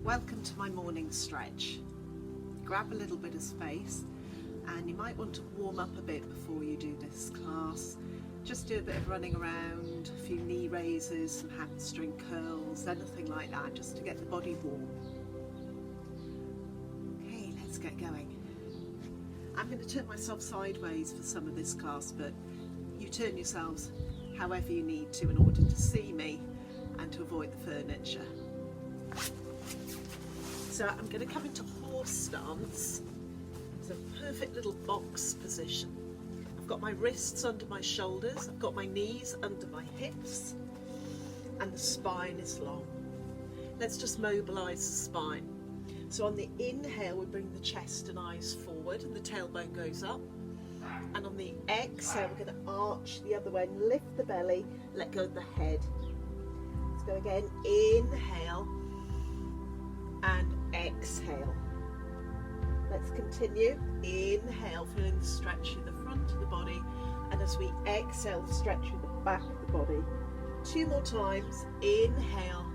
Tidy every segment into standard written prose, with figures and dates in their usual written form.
Welcome to my morning stretch. Grab a little bit of space and you might want to warm up a bit before you do this class. Just do a bit of running around, a few knee raises, some hamstring curls, anything like that, just to get the body warm. Okay, let's get going. I'm going to turn myself sideways for some of this class, but you turn yourselves however you need to in order to see me and to avoid the furniture. So I'm going to come into horse stance. It's a perfect little box position. I've got my wrists under my shoulders, I've got my knees under my hips, and the spine is long. Let's just mobilise the spine. So on the inhale, we bring the chest and eyes forward and the tailbone goes up. And on the exhale, we're going to arch the other way and lift the belly, let go of the head. Let's go again. Inhale and exhale. Let's continue. Inhale, feeling the stretch in the front of the body, and as we exhale, the stretch in the back of the body. 2 more times. Inhale,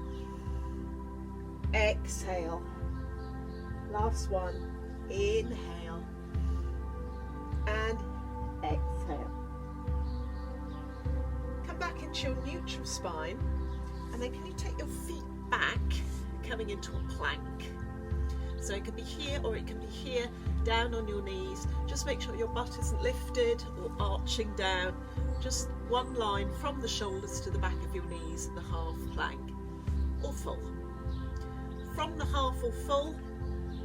exhale. Last one. Inhale and exhale. Come back into your neutral spine, and then can you take your feet back, coming into a plank? So it can be here or it can be here, down on your knees. Just make sure your butt isn't lifted or arching down. Just one line from the shoulders to the back of your knees, the half plank or full. From the half or full,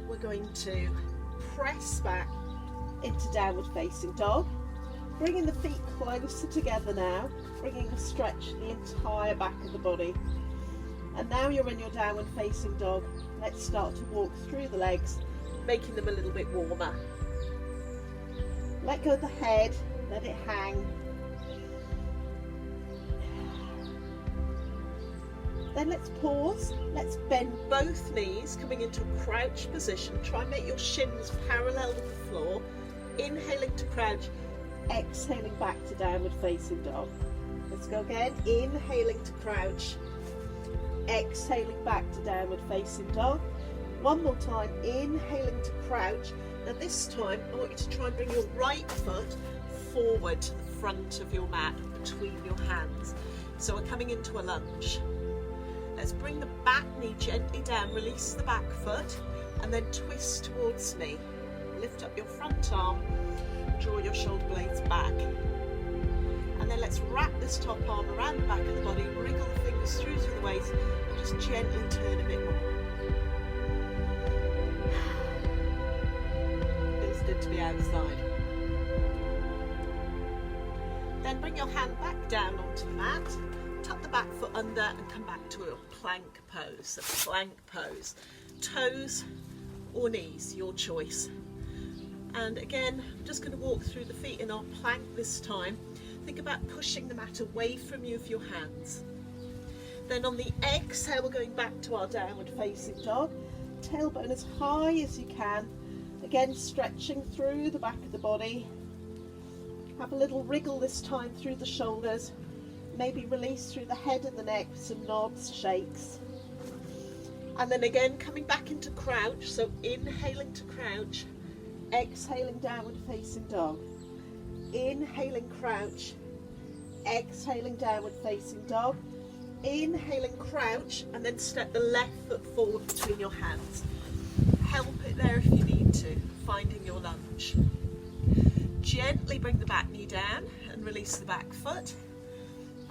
we're going to press back into downward facing dog. Bringing the feet closer together now, bringing a stretch the entire back of the body. And now you're in your downward facing dog. Let's start to walk through the legs, making them a little bit warmer. Let go of the head, let it hang. Then let's pause. Let's bend both knees, coming into a crouch position. Try and make your shins parallel with the floor. Inhaling to crouch, exhaling back to downward facing dog. Let's go again. Inhaling to crouch, exhaling back to downward facing dog. One more time. Inhaling to crouch. Now this time I want you to try and bring your right foot forward to the front of your mat, between your hands. So we're coming into a lunge. Let's bring the back knee gently down, release the back foot, and then twist towards me. Lift up your front arm, draw your shoulder blades back. And then let's wrap this top arm around the back of the body, wriggle the fingers through to the waist, and just gently turn a bit more. Feels good to be outside. Then bring your hand back down onto the mat, tuck the back foot under and come back to a plank pose. A plank pose. Toes or knees, your choice. And again, I'm just going to walk through the feet in our plank this time. Think about pushing the mat away from you with your hands. Then on the exhale, we're going back to our downward facing dog. Tailbone as high as you can. Again, stretching through the back of the body. Have a little wriggle this time through the shoulders. Maybe release through the head and the neck, some nods, shakes. And then again, coming back into crouch. So inhaling to crouch, exhaling downward facing dog. Inhaling crouch, exhaling downward facing dog. Inhaling crouch, and then step the left foot forward between your hands. Help it there if you need to, finding your lunge. Gently bring the back knee down and release the back foot.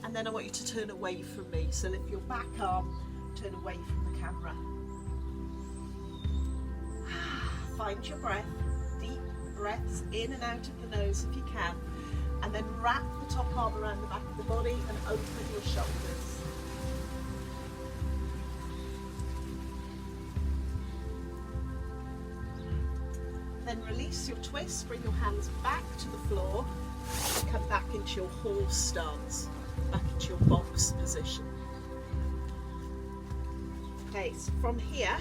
And then I want you to turn away from me. So lift your back arm, turn away from the camera. Find your breath, deep breaths in and out of the nose if you can. And then wrap the top arm around the back of the body and open your shoulders. Then release your twist, bring your hands back to the floor and come back into your horse stance, back into your box position. Okay, so from here,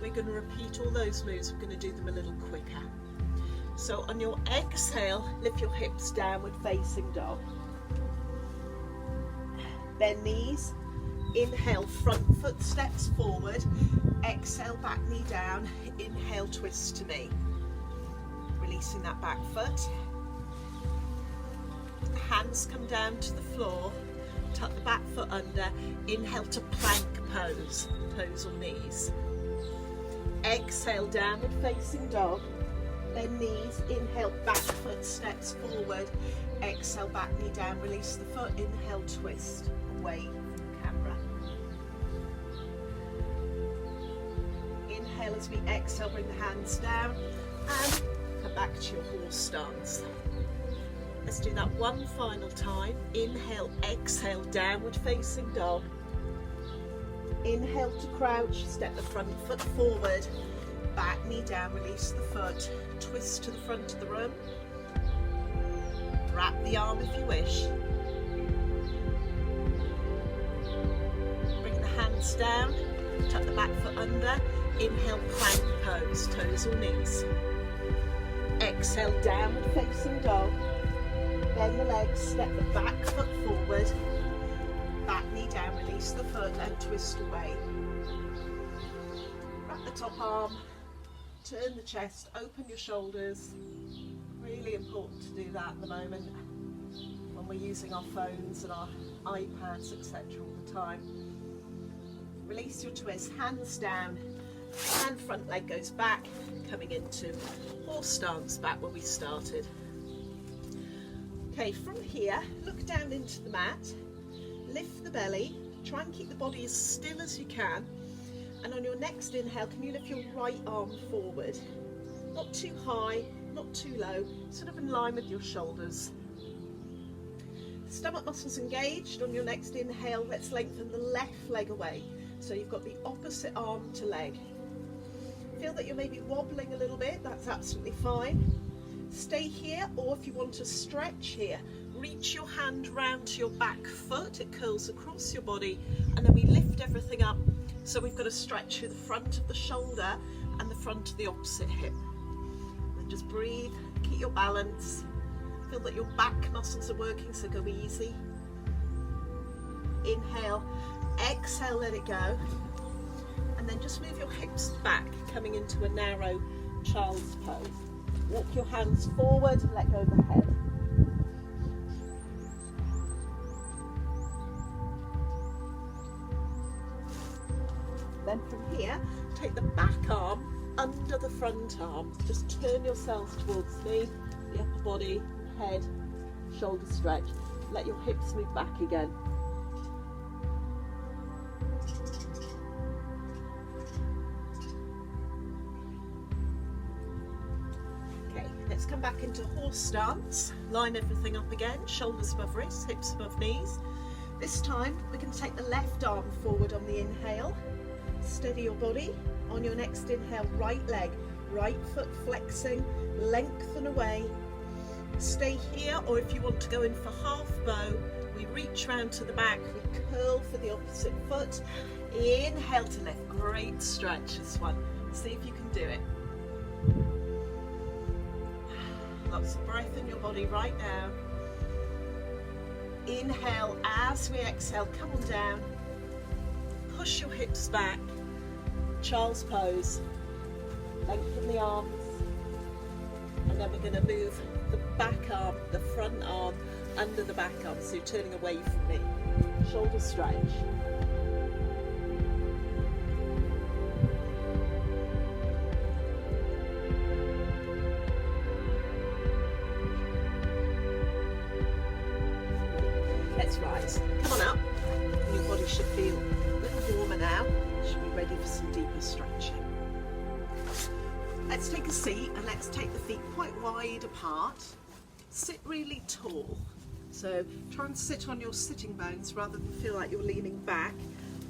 we're going to repeat all those moves. We're going to do them a little quicker. So on your exhale, lift your hips downward facing dog. Bend knees, Inhale, front foot steps forward. Exhale. Exhale, back knee down. Inhale, twist to me. Releasing that back foot. Hands come down to the floor. Tuck the back foot under. Inhale to plank pose, toes or knees. Exhale, downward facing dog. Bend knees. Inhale, back foot steps forward. Exhale, back knee down. Release the foot. Inhale, twist away from the camera. Inhale as we exhale, bring the hands down and come back to your horse stance. Let's do that one final time. Inhale, exhale, downward facing dog. Inhale to crouch, step the front foot forward, back knee down, release the foot, twist to the front of the room. Wrap the arm if you wish. Bring the hands down, tuck the back foot under. Inhale, plank pose, toes or knees. Exhale, downward facing dog. Bend the legs, step the back foot forward, back knee down, release the foot and twist away. Wrap the top arm, turn the chest, open your shoulders. Really important to do that at the moment when we're using our phones and our iPads, etc. all the time. Release your twist, hands down, and front leg goes back, coming into horse stance, back where we started. Okay, from here, look down into the mat, lift the belly, try and keep the body as still as you can, and on your next inhale, can you lift your right arm forward? Not too high, not too low, sort of in line with your shoulders. Stomach muscles engaged. On your next inhale, let's lengthen the left leg away. So you've got the opposite arm to leg. Feel that you're maybe wobbling a little bit, that's absolutely fine. Stay here, or if you want to stretch here, reach your hand round to your back foot, it curls across your body, and then we lift everything up. So we've got a stretch through the front of the shoulder and the front of the opposite hip. Then just breathe, keep your balance. Feel that your back muscles are working, so go easy. Inhale, exhale, let it go. And then just move your hips back, coming into a narrow child's pose. Walk your hands forward and let go of the head. Then from here, take the back arm under the front arm. Just turn yourselves towards me, the upper body, head, shoulder stretch. Let your hips move back again. Let's come back into horse stance. Line everything up again, shoulders above wrists, hips above knees. This time we're going to take the left arm forward on the inhale. Steady your body. On your next inhale, right leg, right foot flexing, lengthen away. Stay here, or if you want to go in for half bow, we reach round to the back, we curl for the opposite foot. Inhale to lift. Great stretch this one. See if you can do it. Lots of breath in your body right now. Inhale as we exhale, come on down. Push your hips back. Child's pose. Lengthen the arms. And then we're going to move the back arm, the front arm, under the back arm. So you're turning away from me. Shoulder stretch. Rise. Come on up. Your body should feel a little warmer now. Should be ready for some deeper stretching. Let's take a seat and let's take the feet quite wide apart. Sit really tall. So try and sit on your sitting bones rather than feel like you're leaning back.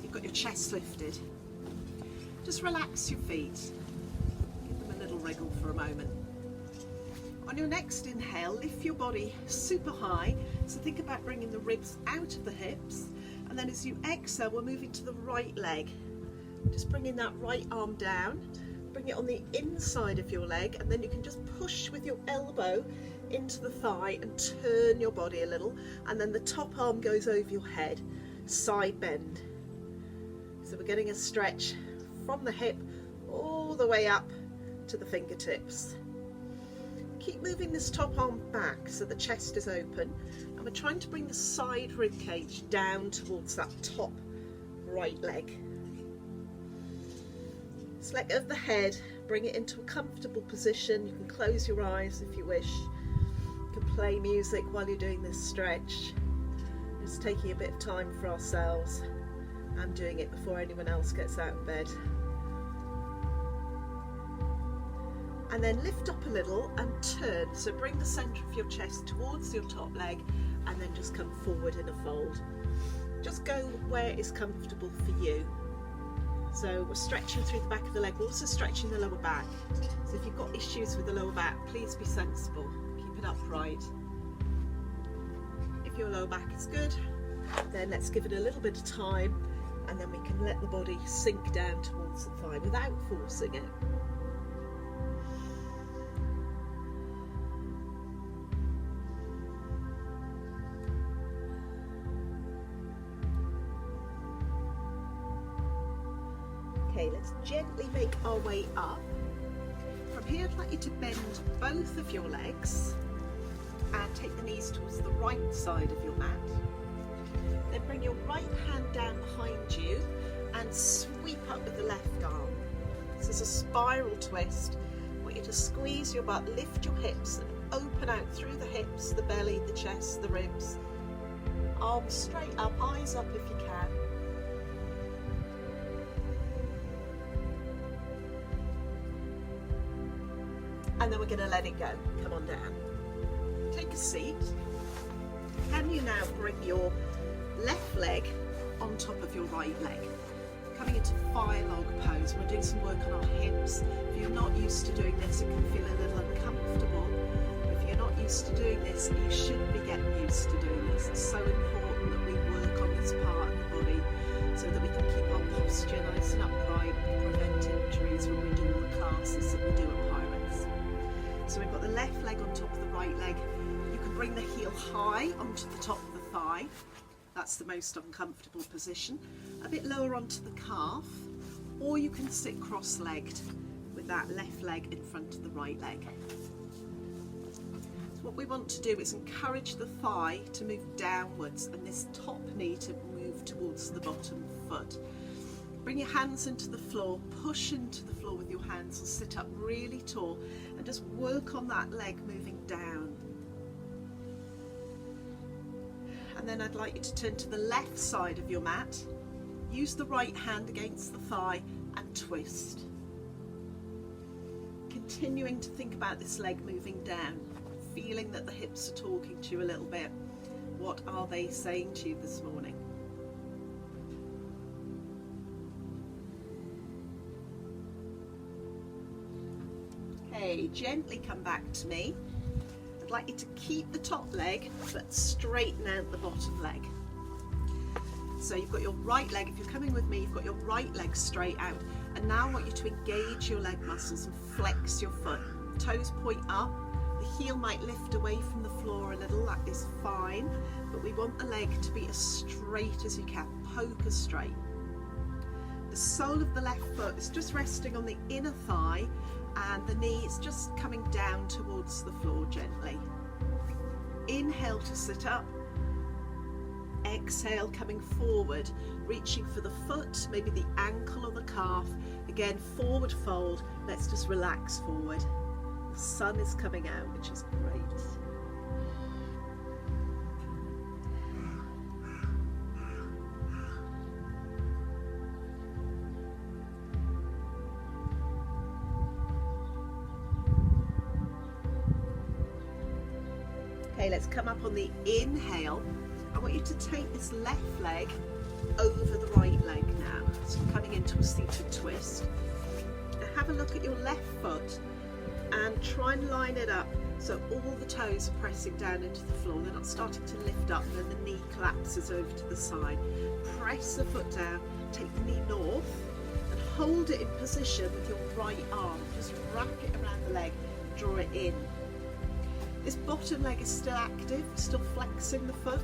You've got your chest lifted. Just relax your feet. Give them a little wriggle for a moment. On your next inhale, lift your body super high. So think about bringing the ribs out of the hips. And then as you exhale, we're moving to the right leg. Just bringing that right arm down. Bring it on the inside of your leg. And then you can just push with your elbow into the thigh and turn your body a little. And then the top arm goes over your head. Side bend. So we're getting a stretch from the hip all the way up to the fingertips. Keep moving this top arm back so the chest is open, and we're trying to bring the side rib cage down towards that top right leg. Just let go of the head, bring it into a comfortable position. You can close your eyes if you wish. You can play music while you're doing this stretch. Just taking a bit of time for ourselves. I'm doing it before anyone else gets out of bed. And then lift up a little and turn. So bring the centre of your chest towards your top leg and then just come forward in a fold. Just go where is comfortable for you. So we're stretching through the back of the leg, we're also stretching the lower back. So if you've got issues with the lower back, please be sensible, keep it upright. If your lower back is good, then let's give it a little bit of time, and then we can let the body sink down towards the thigh without forcing it. Okay, let's gently make our way up. From here, I'd like you to bend both of your legs and take the knees towards the right side of your mat. Then bring your right hand down behind you and sweep up with the left arm. This is a spiral twist. I want you to squeeze your butt, lift your hips and open out through the hips, the belly, the chest, the ribs. Arms straight up, eyes up if you can. And then we're going to let it go. Come on down. Take a seat. Can you now bring your left leg on top of your right leg? Coming into fire log pose. We're doing some work on our hips. If you're not used to doing this, it can feel a little uncomfortable. If you're not used to doing this, you should be getting used to doing this. It's so important that we work on this part of the body so that we can keep our posture nice and upright and prevent injuries when we do all the classes that we do at Pyrex. So we've got the left leg on top of the right leg. You can bring the heel high onto the top of the thigh. That's the most uncomfortable position. A bit lower onto the calf, or you can sit cross-legged with that left leg in front of the right leg. So what we want to do is encourage the thigh to move downwards and this top knee to move towards the bottom foot. Bring your hands into the floor, push into the floor with your hands and sit up really tall and just work on that leg moving down. And then I'd like you to turn to the left side of your mat, use the right hand against the thigh and twist. Continuing to think about this leg moving down, feeling that the hips are talking to you a little bit. What are they saying to you this morning? Okay, gently come back to me. I'd like you to keep the top leg but straighten out the bottom leg. So you've got your right leg, if you're coming with me, you've got your right leg straight out, and now I want you to engage your leg muscles and flex your foot. Toes point up, the heel might lift away from the floor a little, that is fine, but we want the leg to be as straight as you can, poker straight. The sole of the left foot is just resting on the inner thigh and the knee is just coming down towards the floor gently. Inhale to sit up, exhale coming forward, reaching for the foot, maybe the ankle or the calf. Again, forward fold, let's just relax forward. The sun is coming out, which is great. Okay, let's come up on the inhale. I want you to take this left leg over the right leg now. So coming into a seated twist. Now have a look at your left foot and try and line it up so all the toes are pressing down into the floor. They're not starting to lift up and then the knee collapses over to the side. Press the foot down, take the knee north and hold it in position with your right arm. Just wrap it around the leg, draw it in. This bottom leg is still active, still flexing the foot.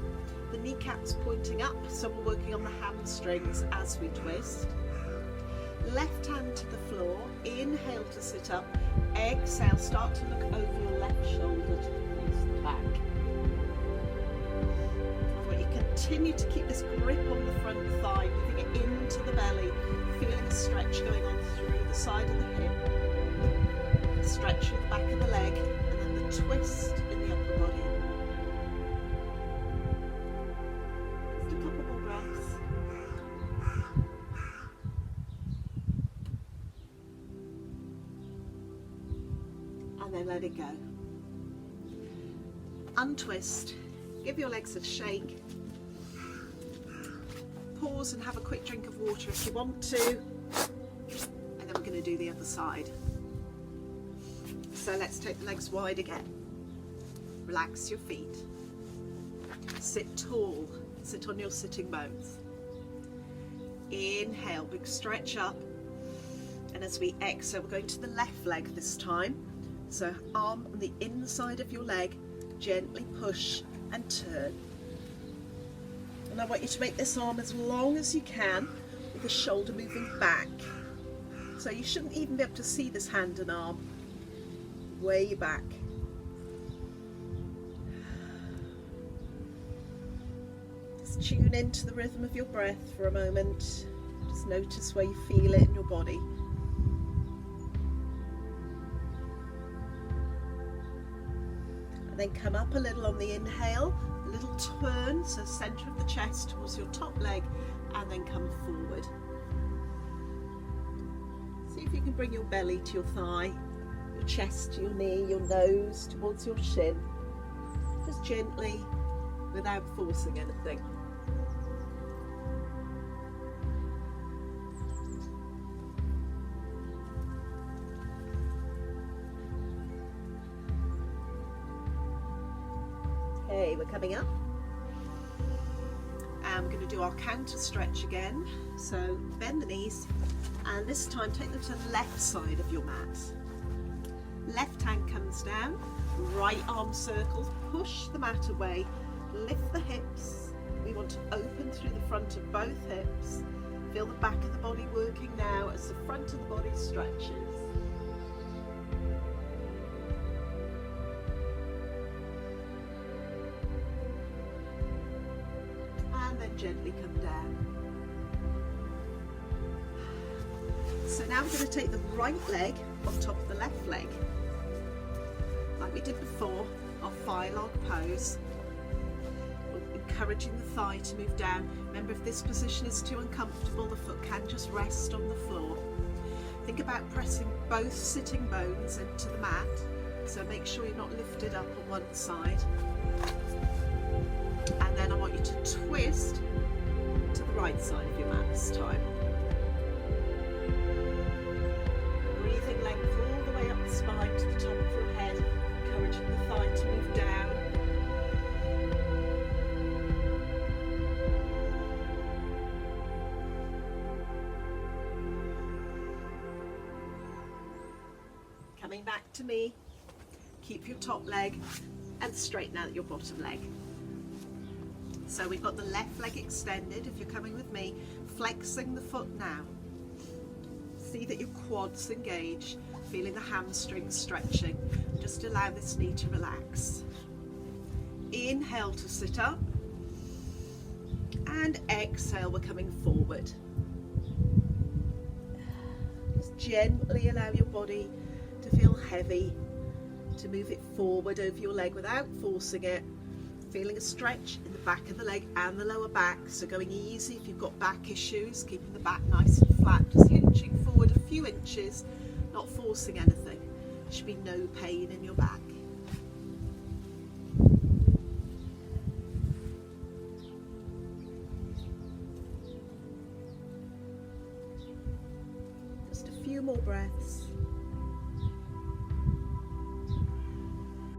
The kneecap's pointing up, so we're working on the hamstrings as we twist. Left hand to the floor, inhale to sit up, exhale, start to look over your left shoulder to release the back. I want you to continue to keep this grip on the front thigh, moving it into the belly, feeling a stretch going on through the side of the hip, stretch through the back of the leg, and then the twist in the upper body. Just a couple more breaths. And then let it go. Untwist, give your legs a shake. Pause and have a quick drink of water if you want to, and then we're going to do the other side. So let's take the legs wide again. Relax your feet. Sit tall, sit on your sitting bones. Inhale, big stretch up, and as we exhale, we're going to the left leg this time. So arm on the inside of your leg, gently push and turn. And I want you to make this arm as long as you can with the shoulder moving back. So you shouldn't even be able to see this hand and arm. Way back. Just tune into the rhythm of your breath for a moment. Just notice where you feel it in your body. And then come up a little on the inhale. A little turn, so centre of the chest towards your top leg, and then come forward. See if you can bring your belly to your thigh, your chest to your knee, your nose towards your shin. Just gently, without forcing anything. Okay, we're coming up. And we're going to do our counter stretch again. So bend the knees, and this time take them to the left side of your mat. Left hand comes down, right arm circles, push the mat away, lift the hips. We want to open through the front of both hips. Feel the back of the body working now as the front of the body stretches. And then gently come down. So now we're going to take the right leg on top of the left leg. Like we did before, our thigh log pose. We're encouraging the thigh to move down. Remember, if this position is too uncomfortable, the foot can just rest on the floor. Think about pressing both sitting bones into the mat. So make sure you're not lifted up on one side. And then I want you to twist to the right side of your mat this time. Breathing length all the way up the spine to the top of your head, encouraging the thigh to move down. Coming back to me, keep your top leg and straighten out your bottom leg. So we've got the left leg extended, if you're coming with me, flexing the foot now. See that your quads engage, feeling the hamstrings stretching. Just allow this knee to relax. Inhale to sit up, and exhale, we're coming forward. Just gently allow your body to feel heavy, to move it forward over your leg without forcing it. Feeling a stretch in the back of the leg and the lower back, so going easy if you've got back issues, keeping the back nice and flat, just hinching forward a few inches, not forcing anything. There should be no pain in your back. Just a few more breaths.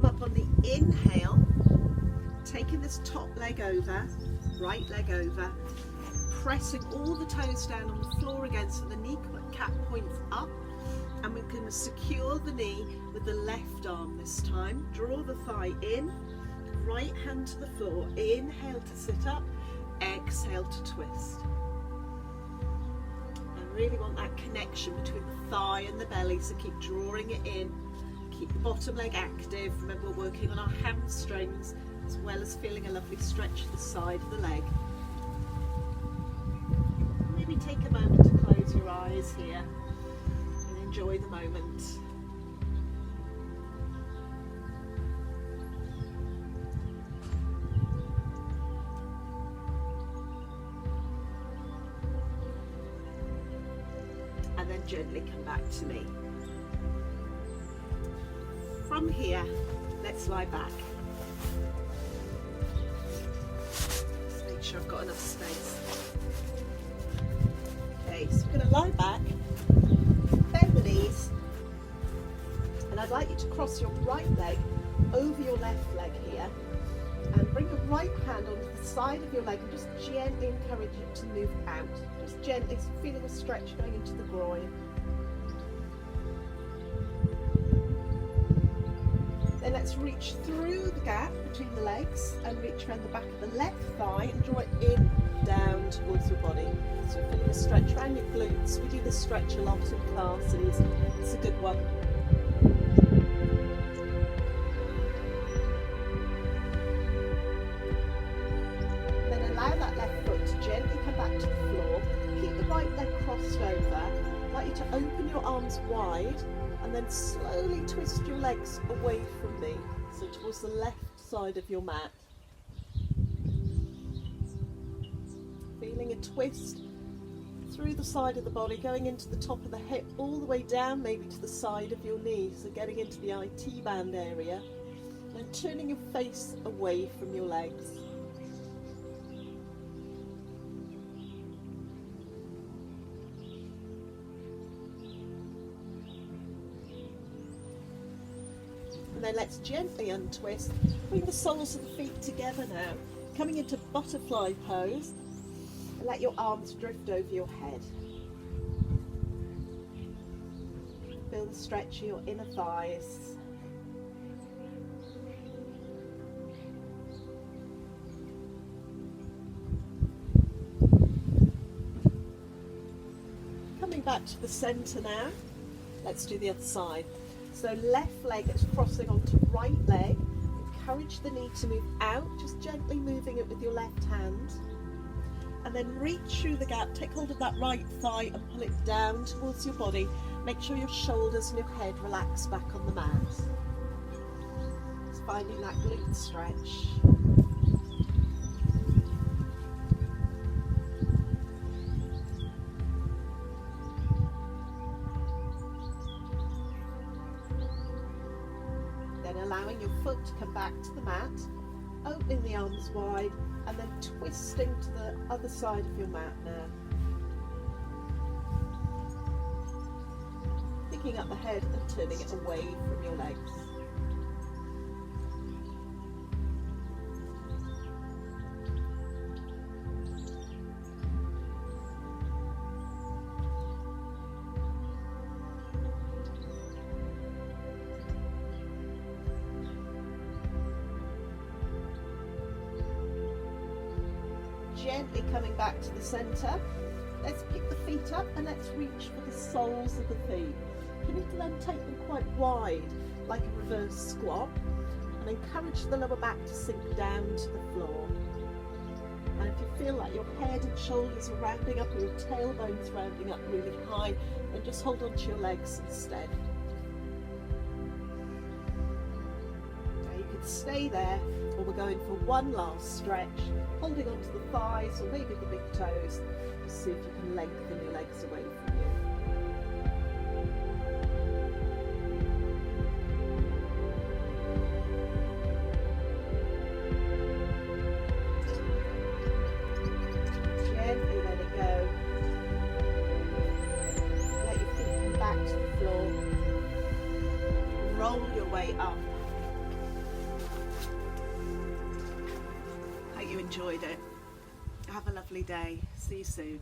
Up on the inhale, taking this top leg over, right leg over, pressing all the toes down on the floor again so the knee cap points up, and we're going to secure the knee with the left arm this time. Draw the thigh in, right hand to the floor, inhale to sit up, exhale to twist. And Really want that connection between the thigh and the belly, so keep drawing it in. Keep the bottom leg active. Remember, we're working on our hamstrings as well as feeling a lovely stretch to the side of the leg. Maybe take a moment to close your eyes here and enjoy the moment. And then gently come back to me. From here, let's lie back. Just make sure I've got enough space. Okay, so we're going to lie back, bend the knees, and I'd like you to cross your right leg over your left leg here, and bring your right hand onto the side of your leg and just gently encourage it to move out. Just gently, feeling a stretch going into the groin. Then let's reach through the gap between the legs and reach around the back of the left thigh and draw it in, down towards your body. So you're feeling a stretch around your glutes. We do this stretch a lot in classes. It's a good one. Then allow that left foot to gently come back to the floor. Keep the right leg crossed over. I'd like you to open your arms wide and then slowly twist your legs away from me, so towards the left side of your mat. Feeling a twist through the side of the body, going into the top of the hip, all the way down maybe to the side of your knee, so getting into the IT band area, and turning your face away from your legs. And then let's gently untwist. Bring the soles of the feet together now, coming into butterfly pose, and let your arms drift over your head. Feel the stretch of your inner thighs. Coming back to the centre now, let's do the other side. So left leg is crossing onto right leg. Encourage the knee to move out, just gently moving it with your left hand. And then reach through the gap, take hold of that right thigh and pull it down towards your body. Make sure your shoulders and your head relax back on the mat. Just finding that glute stretch. Allowing your foot to come back to the mat, opening the arms wide and then twisting to the other side of your mat now. Picking up the head and turning it away from your legs. Gently coming back to the centre. Let's pick the feet up and let's reach for the soles of the feet. You need to then take them quite wide, like a reverse squat, and encourage the lower back to sink down to the floor. And if you feel like your head and shoulders are rounding up or your tailbone's rounding up really high, then just hold on to your legs instead. Now you could stay there, or we're going for one last stretch, holding onto the thighs or maybe the big toes, to see if you can lengthen your legs away from you. Gently let it go. Let your feet come back to the floor. Roll your way up. Hope you enjoyed it. Have a lovely day. See you soon.